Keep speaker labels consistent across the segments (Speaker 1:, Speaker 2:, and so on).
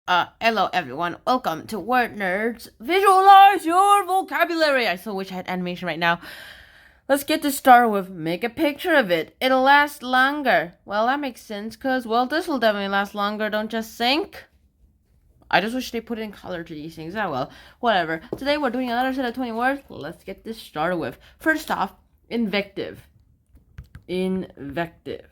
Speaker 1: Hello everyone. Welcome to Word Nerds. Visualize your vocabulary. I so wish I had animation right now. Let's get to start with make a picture of it. It'll last longer. Well, that makes sense, cause well, this will definitely last longer. Don't just think. I just wish they put in color to these things. Oh well, whatever. Today we're doing another set of 20 words. Let's get this started with. First off, invective. Invective.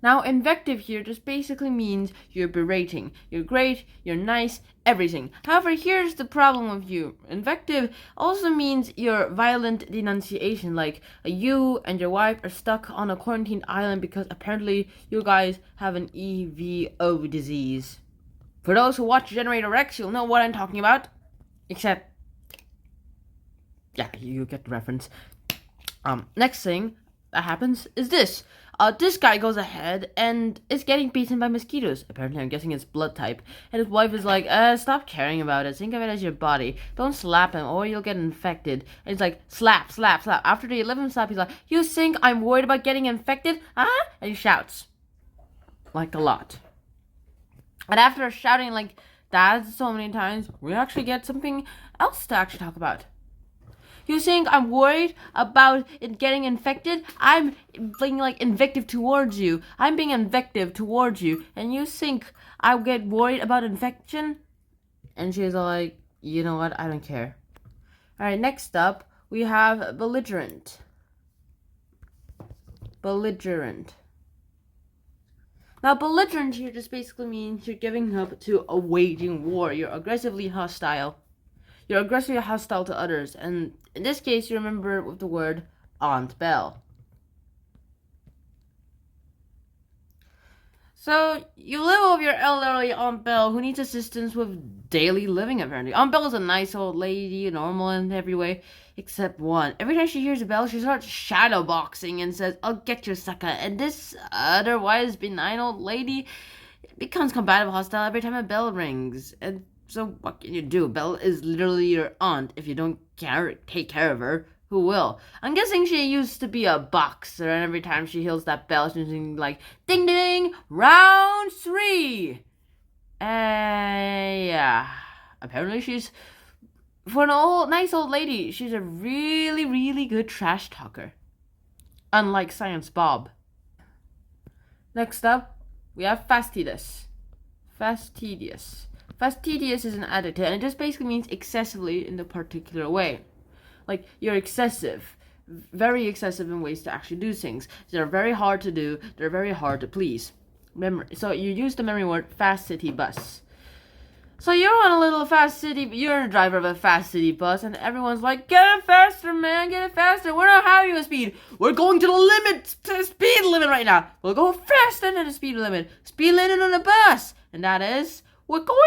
Speaker 1: Now, invective here just basically means you're berating. You're great, you're nice, everything. However, here's the problem with you. Invective also means your violent denunciation, like you and your wife are stuck on a quarantined island because apparently you guys have an EVO disease. For those who watch Generator Rex, you'll know what I'm talking about. Except, yeah, you get the reference. Next thing that happens is this. This guy goes ahead and is getting beaten by mosquitoes. Apparently, I'm guessing it's blood type. And his wife is like, stop caring about it. Think of it as your body. Don't slap him or you'll get infected. And he's like, slap, slap, slap. After the 11th slap, he's like, you think I'm worried about getting infected? Huh? And he shouts. Like a lot. And after shouting like that so many times, we actually get something else to actually talk about. You think I'm worried about it getting infected? I'm being like invective towards you. I'm being invective towards you. And you think I'll get worried about infection? And she's like, you know what? I don't care. Alright, next up, we have belligerent. Belligerent. Now, belligerent here just basically means you're giving up to a waging war. You're aggressively hostile. You're aggressively hostile to others, and in this case, you remember with the word Aunt Belle. So, you live with your elderly Aunt Belle who needs assistance with daily living, apparently. Aunt Belle is a nice old lady, normal in every way, except one. Every time she hears a bell, she starts shadowboxing and says, I'll get you, sucker. And this otherwise benign old lady becomes combative hostile every time a bell rings. And so what can you do? Belle is literally your aunt. If you don't take care of her, who will? I'm guessing she used to be a boxer, and every time she hears that bell, she's like, ding ding, round 3. Yeah. Apparently she's, for an nice old lady, she's a really, really good trash talker. Unlike Science Bob. Next up, we have fastidious. Fastidious. Fastidious is an adjective, and it just basically means excessively in a particular way. Like, you're excessive. Very excessive in ways to actually do things. They're very hard to do. They're very hard to please. So you use the memory word fast city bus. So you're on a little fast city, you're a driver of a fast city bus, and everyone's like, get it faster, man, get it faster. We're not having a speed. We're going to the limit, to the speed limit right now. We'll go faster than the speed limit. Speed limit on the bus. And that is, we're going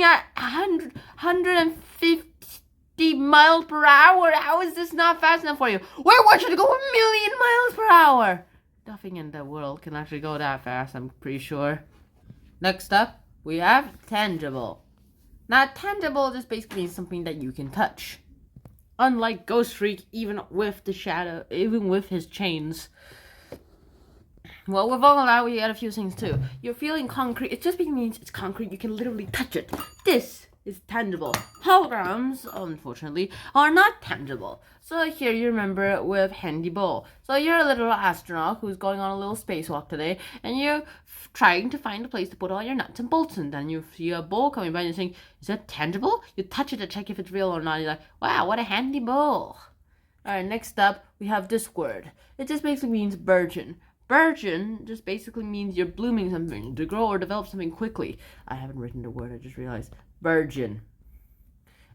Speaker 1: at 150 miles per hour. How is this not fast enough for you? We want you to go 1,000,000 miles per hour. Nothing in the world can actually go that fast, I'm pretty sure. Next up, we have tangible. Now, tangible just basically means something that you can touch. Unlike Ghost Freak, even with his chains. Well, with all of that, we got a few things too. You're feeling concrete. It just means it's concrete. You can literally touch it. This is tangible. Holograms, unfortunately, are not tangible. So here you remember with handy bowl. So you're a little astronaut who's going on a little spacewalk today, and you're trying to find a place to put all your nuts and bolts in. Then you see a bowl coming by and you think, is that tangible? You touch it to check if it's real or not. You're like, wow, what a handy bowl. Alright, next up, we have this word. It just basically means burgeon. Burgeon just basically means you're blooming something, to grow or develop something quickly. I haven't written the word, I just realized. Burgeon.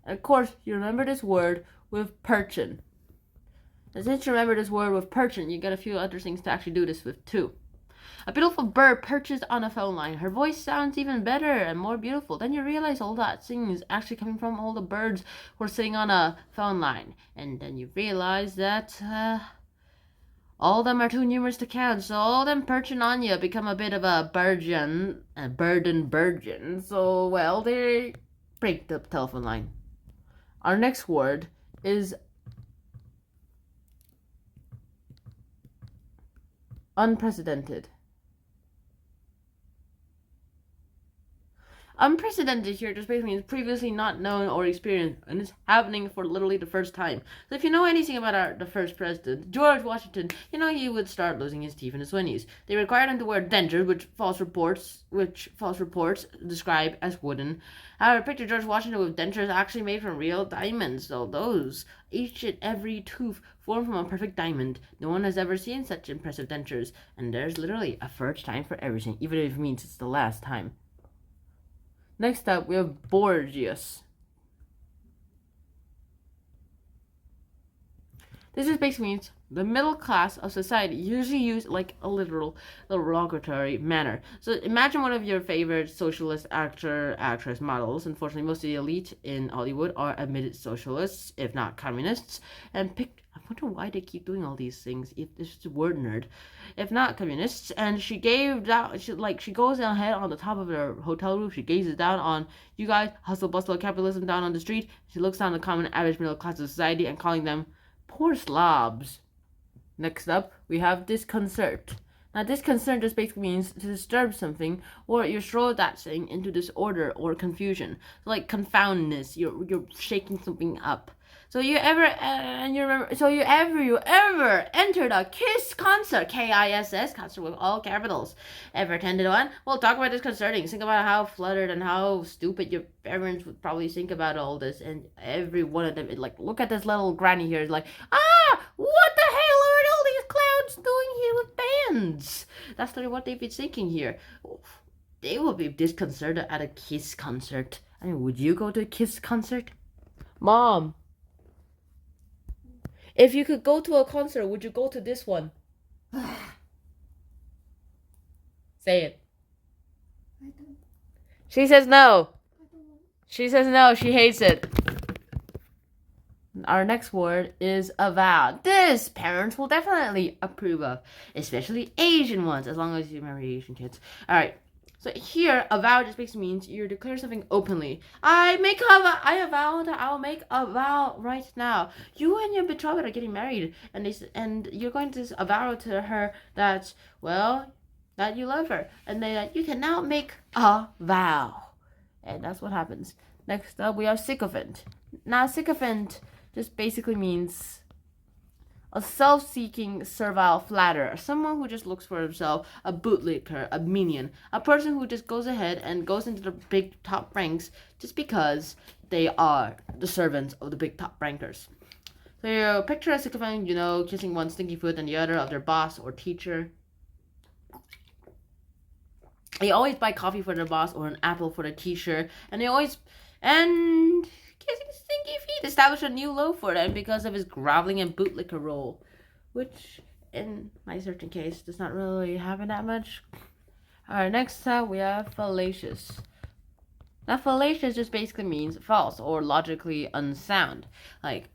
Speaker 1: And of course, you remember this word with perchin. And since you remember this word with perchin, you got a few other things to actually do this with too. A beautiful bird perches on a phone line. Her voice sounds even better and more beautiful. Then you realize all that singing is actually coming from all the birds who are sitting on a phone line. And then you realize that, all of them are too numerous to count, so all of them perching on you become a bit of a burden. So, well, they break the telephone line. Our next word is unprecedented. Unprecedented here just basically means previously not known or experienced, and it's happening for literally the first time. So if you know anything about the first president, George Washington, you know he would start losing his teeth in his 20s. They required him to wear dentures, which false reports describe as wooden. However, picture George Washington with dentures actually made from real diamonds. So those, each and every tooth formed from a perfect diamond. No one has ever seen such impressive dentures, and there's literally a first time for everything, even if it means it's the last time. Next up, we have Borgias. This is basically means the middle class of society usually use like a literal derogatory manner. So imagine one of your favorite socialist actress models. Unfortunately, most of the elite in Hollywood are admitted socialists, if not communists. And I wonder why they keep doing all these things. If this is a word nerd, if not communists. And she goes ahead on the top of her hotel roof. She gazes down on you guys, hustle bustle of capitalism down on the street. She looks down the common average middle class of society and calling them poor slobs. Next up, we have disconcert. Now, disconcert just basically means to disturb something, or you throw that thing into disorder or confusion. So, like confoundness, you're shaking something up. So you ever entered a KISS concert, KISS concert with all capitals? Ever attended one? Well, talk about disconcerting. Think about how fluttered and how stupid your parents would probably think about all this, and every one of them, look at this little granny here, is like, what the hell are all these clowns doing here with bands? That's literally what they've been thinking here. They will be disconcerted at a KISS concert. I mean, would you go to a KISS concert? Mom, if you could go to a concert, would you go to this one? Say it.
Speaker 2: I don't.
Speaker 1: She says no.
Speaker 2: I don't want.
Speaker 1: She says no. She hates it. Our next word is avow. This parents will definitely approve of, especially Asian ones, as long as you marry Asian kids. All right. So here, avow just basically means you declare something openly. I avow that I'll make a vow right now. You and your betrothed are getting married, and you're going to avow to her that, well, that you love her, and that you can now make a vow. And that's what happens. Next up, we have sycophant. Now, sycophant just basically means a self-seeking servile flatterer, someone who just looks for himself, a bootlicker, a minion, a person who just goes ahead and goes into the big top ranks just because they are the servants of the big top rankers. So you picture a sycophant, kissing one stinky foot and the other of their boss or teacher. They always buy coffee for their boss or an apple for their teacher, and kissing stinky feet established a new low for them because of his groveling and bootlicker role, which in my certain case does not really happen that much. Alright, next up we have fallacious. Now, fallacious just basically means false or logically unsound, like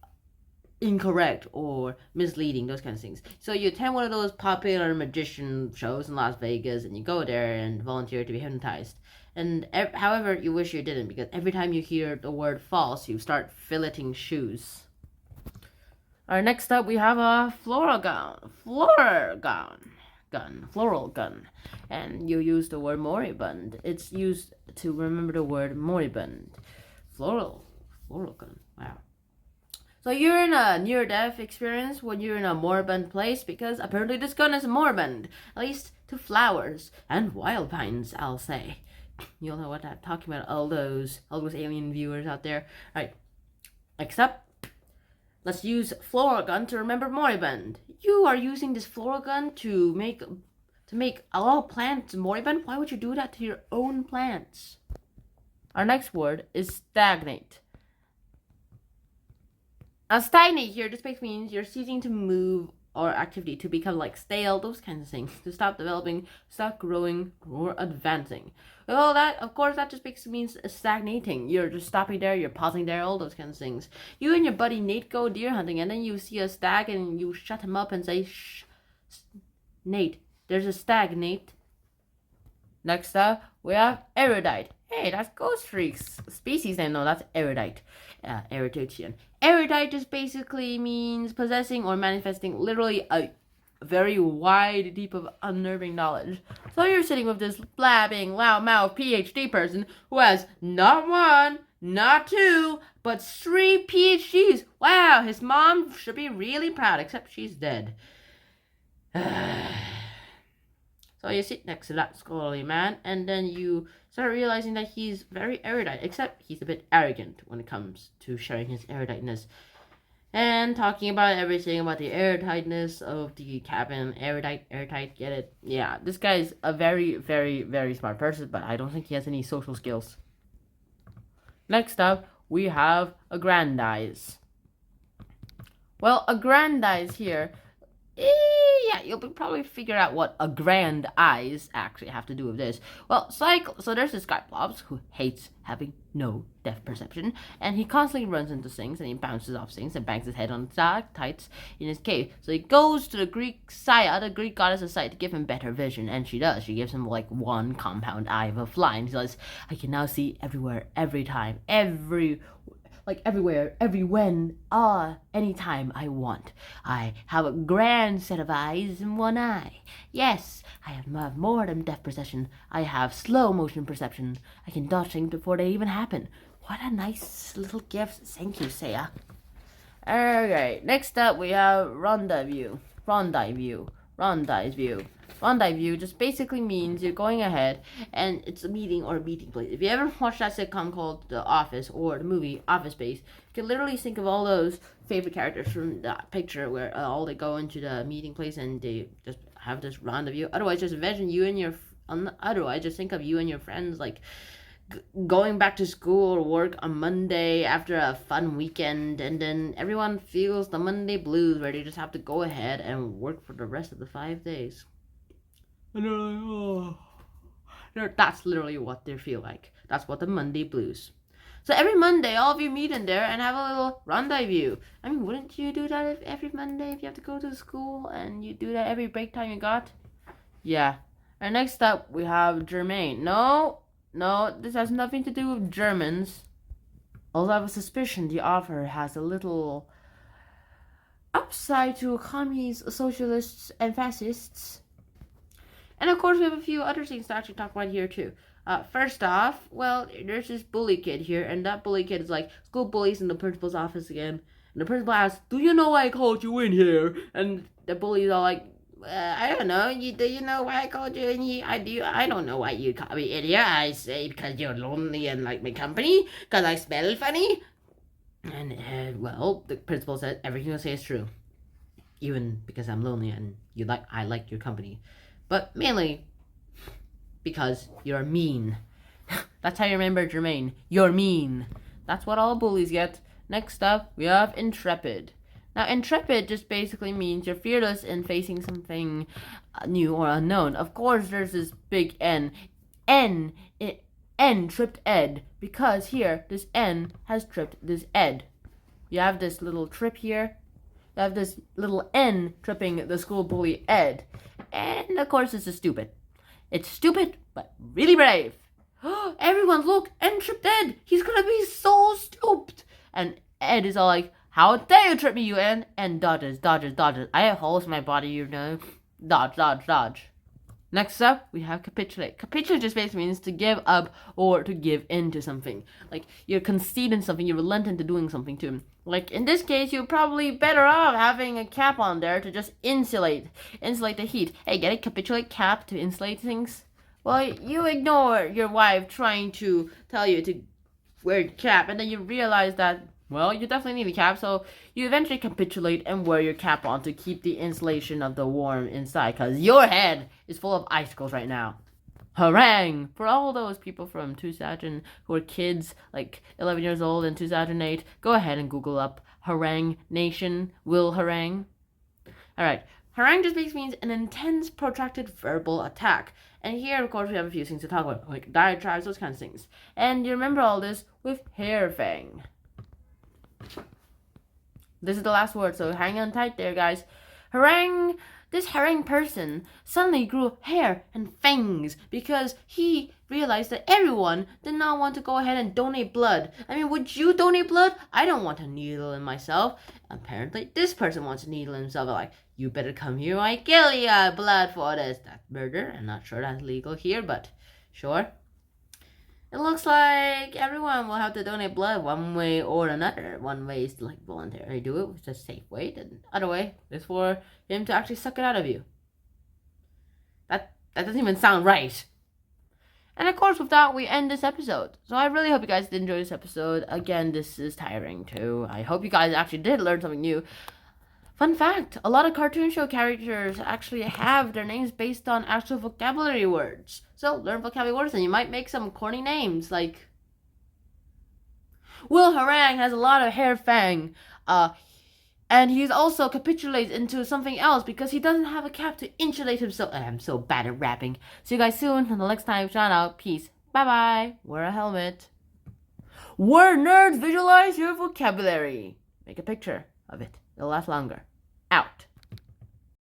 Speaker 1: incorrect or misleading, those kinds of things. So you attend one of those popular magician shows in Las Vegas, and you go there and volunteer to be hypnotized. And however, you wish you didn't, because every time you hear the word false, you start filleting shoes. Alright, next up we have a floral gun. And you use the word moribund. It's used to remember the word moribund. Floral gun. Wow. So you're in a near-death experience when you're in a moribund place, because apparently this gun is moribund, at least to flowers and wild pines, I'll say. You'll know what I'm talking about, all those alien viewers out there. Alright, next up, let's use floral gun to remember moribund. You are using this floral gun to make all plants moribund. Why would you do that to your own plants? Our next word is stagnate. Now, stagnate here just basically means you're ceasing to move or activity, to become like stale, those kinds of things, to stop developing, stop growing, or advancing. Well, that just basically means stagnating. You're just stopping there, you're pausing there, all those kinds of things. You and your buddy Nate go deer hunting, and then you see a stag, and you shut him up and say, "Shh, Nate, there's a stag, Nate." Next up, we have erudite. Hey, that's Ghost Freak's species name. No, that's erudite. Erudition. Erudite just basically means possessing or manifesting literally a very wide, deep of unnerving knowledge. So you're sitting with this blabbing, loudmouth PhD person who has not one, not two, but 3 PhDs. Wow, his mom should be really proud, except she's dead. So you sit next to that scholarly man, and then you start realizing that he's very erudite, except he's a bit arrogant when it comes to sharing his eruditeness. And talking about everything about the eruditeness of the cabin. Erudite, get it? Yeah, this guy's a very, very, very smart person, but I don't think he has any social skills. Next up, we have aggrandize. Well, aggrandize here, yeah, you'll probably figure out what aggrandize actually have to do with this. Well, so there's this guy, Blobs, who hates having no depth perception, and he constantly runs into things, and he bounces off things, and bangs his head on stalactites in his cave. So he goes to the Greek Saya, the Greek goddess of sight, to give him better vision, and she does. She gives him, like, one compound eye of a fly, and he says, I can now see everywhere, every time, everywhere, every when, anytime I want. I have a grand set of eyes in one eye. Yes, I have more than depth perception. I have slow motion perception. I can dodge things before they even happen. What a nice little gift. Thank you, Saya. Alright, next up we have rendezvous. Rendezvous just basically means you're going ahead and it's a meeting or a meeting place. If you ever watched that sitcom called The Office or the movie Office Space, you can literally think of all those favorite characters from that picture where all they go into the meeting place and they just have this rendezvous. Otherwise, just imagine you and your just think of you and your friends like going back to school or work on Monday after a fun weekend, and then everyone feels the Monday blues where they just have to go ahead and work for the rest of the 5 days. And they're like, oh. That's literally what they feel like. That's what the Monday blues. So every Monday, all of you meet in there and have a little rendezvous. I mean, wouldn't you do that every Monday if you have to go to school and you do that every break time you got? Yeah. And next up, we have Germain. No, this has nothing to do with Germans. Although I have a suspicion the author has a little upside to commies, socialists, and fascists. And of course, we have a few other things to actually talk about here too. First off, well, there's this bully kid here, and that bully kid is like, school bullies in the principal's office again. And the principal asks, do you know why I called you in here? And the bully's all like, I don't know. Do you know why I called you in here? I don't know why you called me in here. I say because you're lonely and like my company, because I smell funny. And well, the principal said everything you say is true, even because I'm lonely and I like your company. But mainly because you're mean. That's how you remember Jermaine. You're mean. That's what all bullies get. Next up, we have intrepid. Now, intrepid just basically means you're fearless in facing something new or unknown. Of course, there's this big N. N tripped Ed. Because here, this N has tripped this Ed. You have this little trip here. You have this little N tripping the school bully Ed. And of course, this is stupid. It's stupid, but really brave. Everyone, look, N tripped Ed. He's gonna be so stupid. And Ed is all like, how dare you trip me, you N? And dodges. I have holes in my body, you know. Dodge. Next up, we have capitulate. Capitulate just basically means to give up or to give in to something. Like, you're conceding something, you're relenting to doing something to him. Like, in this case, you're probably better off having a cap on there to just insulate the heat. Hey, get a capitulate cap to insulate things? Well, you ignore your wife trying to tell you to wear a cap, and then you realize that, well, you definitely need a cap, so you eventually capitulate and wear your cap on to keep the insulation of the warm inside, because your head is full of icicles right now. Harangue! For all those people from 2000 who were kids, like 11 years old in 2008, go ahead and Google up Harangue Nation will harangue. Alright, harangue just basically means an intense, protracted verbal attack. And here, of course, we have a few things to talk about, like diatribes, those kinds of things. And you remember all this with hairfang. This is the last word, so hang on tight there, guys. Harangue! This harangue person suddenly grew hair and fangs because he realized that everyone did not want to go ahead and donate blood. I mean, would you donate blood? I don't want a needle in myself. Apparently, this person wants a needle in himself. Like, You better come here or I kill you. Blood for this. That's murder. I'm not sure that's legal here, but sure. It looks like everyone will have to donate blood one way or another. One way is to like voluntarily do it, which is a safe way. The other way is for him to actually suck it out of you. That doesn't even sound right. And of course, with that, we end this episode. So I really hope you guys did enjoy this episode. Again, this is tiring too. I hope you guys actually did learn something new. Fun fact, a lot of cartoon show characters actually have their names based on actual vocabulary words. So learn vocabulary words and you might make some corny names like Will Harang has a lot of hair fang. And he's also capitulates into something else because he doesn't have a cap to insulate himself. I'm so bad at rapping. See you guys soon. Until next time, shout out. Peace. Bye-bye. Wear a helmet. Word nerds, visualize your vocabulary. Make a picture of it. It'll last longer. Out.